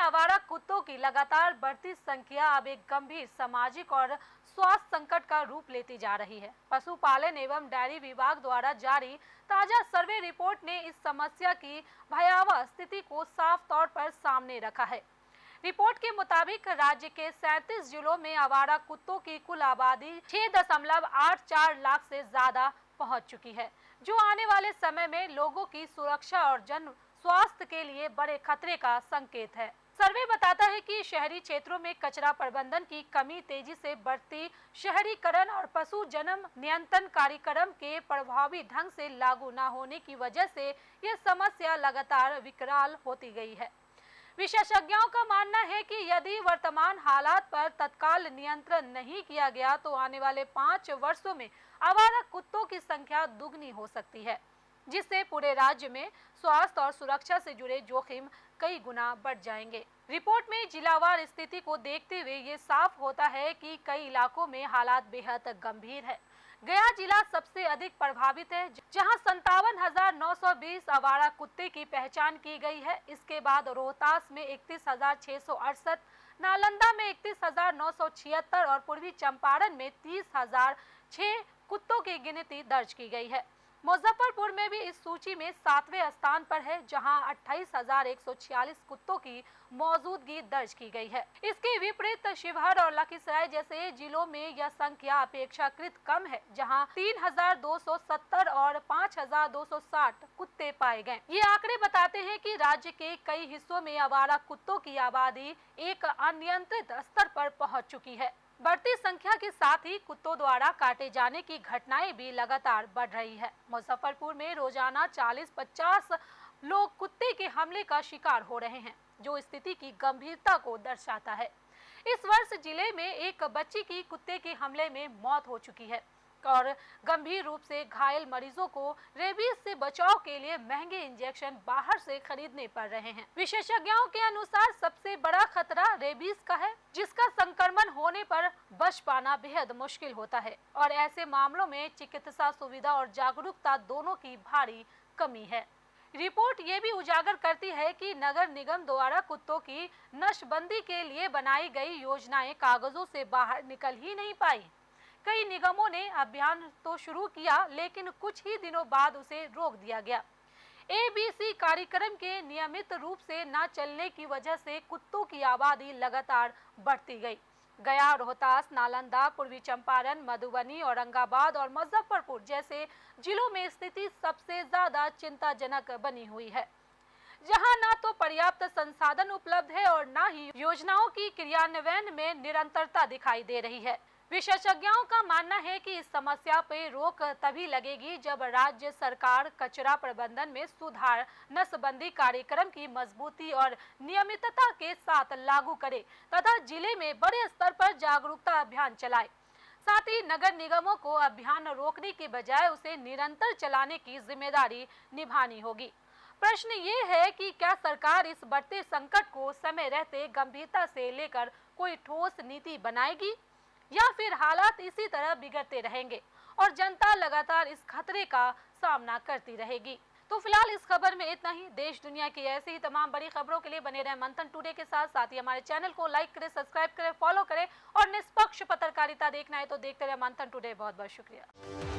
आवारा कुत्तों की लगातार बढ़ती संख्या अब एक गंभीर सामाजिक और स्वास्थ्य संकट का रूप लेती जा रही है। पशुपालन एवं डेयरी विभाग द्वारा जारी ताजा सर्वे रिपोर्ट ने इस समस्या की भयावह स्थिति को साफ तौर पर सामने रखा है। रिपोर्ट के मुताबिक राज्य के 37 जिलों में आवारा कुत्तों की कुल आबादी 6.84 लाख से ज्यादा पहुंच चुकी है, जो आने वाले समय में लोगों की सुरक्षा और जन स्वास्थ्य के लिए बड़े खतरे का संकेत है। सर्वे बताता है कि शहरी क्षेत्रों में कचरा प्रबंधन की कमी, तेजी से बढ़ती शहरीकरण और पशु जन्म नियंत्रण कार्यक्रम के प्रभावी ढंग से लागू न होने की वजह से यह समस्या लगातार विकराल होती गई है। विशेषज्ञों का मानना है कि यदि वर्तमान हालात पर तत्काल नियंत्रण नहीं किया गया तो आने वाले 5 वर्षों में आवारा कुत्तों की संख्या दुगनी हो सकती है, जिससे पूरे राज्य में स्वास्थ्य और सुरक्षा से जुड़े जोखिम कई गुना बढ़ जाएंगे। रिपोर्ट में जिलावार स्थिति को देखते हुए ये साफ होता है कि कई इलाकों में हालात बेहद गंभीर है। गया जिला सबसे अधिक प्रभावित है, जहां 57,920 आवारा कुत्ते की पहचान की गई है। इसके बाद रोहतास में 31,668, नालंदा में 31,976 और पूर्वी चंपारण में 30,006 कुत्तों की गिनती दर्ज की गई है। मुजफ्फरपुर में भी इस सूची में 7वें स्थान पर है, जहां 28,146 कुत्तों की मौजूदगी दर्ज की गई है। इसके विपरीत शिवहर और लखीसराय जैसे जिलों में यह संख्या अपेक्षाकृत कम है, जहां 3,270 और 5,260 कुत्ते पाए गए। ये आंकड़े बताते हैं कि राज्य के कई हिस्सों में आवारा कुत्तों की आबादी एक अनियंत्रित स्तर पर पहुंच चुकी है। बढ़ती संख्या के साथ ही कुत्तों द्वारा काटे जाने की घटनाएं भी लगातार बढ़ रही है। मुजफ्फरपुर में रोजाना 40-50 लोग कुत्ते के हमले का शिकार हो रहे हैं, जो स्थिति की गंभीरता को दर्शाता है। इस वर्ष जिले में एक बच्ची की कुत्ते के हमले में मौत हो चुकी है और गंभीर रूप से घायल मरीजों को रेबीज से बचाव के लिए महंगे इंजेक्शन बाहर से खरीदने पड़ रहे हैं। विशेषज्ञों के अनुसार सबसे बड़ा खतरा रेबीज का है, जिसका संक्रमण होने पर बच पाना बेहद मुश्किल होता है और ऐसे मामलों में चिकित्सा सुविधा और जागरूकता दोनों की भारी कमी है। रिपोर्ट ये भी उजागर करती है कि नगर निगम द्वारा कुत्तों की नसबंदी के लिए बनाई गई योजनाएं कागजों से बाहर निकल ही नहीं पाई। कई निगमों ने अभियान तो शुरू किया, लेकिन कुछ ही दिनों बाद उसे रोक दिया गया। ABC कार्यक्रम के नियमित रूप से न चलने की वजह से कुत्तों की आबादी लगातार बढ़ती गई। गया, रोहतास, नालंदा, पूर्वी चंपारण, मधुबनी, औरंगाबाद और मुजफ्फरपुर जैसे जिलों में स्थिति सबसे ज्यादा चिंताजनक बनी हुई है, जहां न तो पर्याप्त संसाधन उपलब्ध है और न ही योजनाओं की क्रियान्वयन में निरंतरता दिखाई दे रही है। विशेषज्ञों का मानना है कि इस समस्या पर रोक तभी लगेगी जब राज्य सरकार कचरा प्रबंधन में सुधार, नसबंदी कार्यक्रम की मजबूती और नियमितता के साथ लागू करे तथा जिले में बड़े स्तर पर जागरूकता अभियान चलाए। साथ ही नगर निगमों को अभियान रोकने के बजाय उसे निरंतर चलाने की जिम्मेदारी निभानी होगी। प्रश्न ये है कि क्या सरकार इस बढ़ते संकट को समय रहते गंभीरता से लेकर कोई ठोस नीति बनाएगी, या फिर हालात इसी तरह बिगड़ते रहेंगे और जनता लगातार इस खतरे का सामना करती रहेगी। तो फिलहाल इस खबर में इतना ही। देश दुनिया की ऐसी ही तमाम बड़ी खबरों के लिए बने रहें मंथन टुडे के साथ। साथ ही हमारे चैनल को लाइक करें, सब्सक्राइब करें, फॉलो करें और निष्पक्ष पत्रकारिता देखना है तो देखते रहे मंथन टुडे। बहुत बहुत शुक्रिया।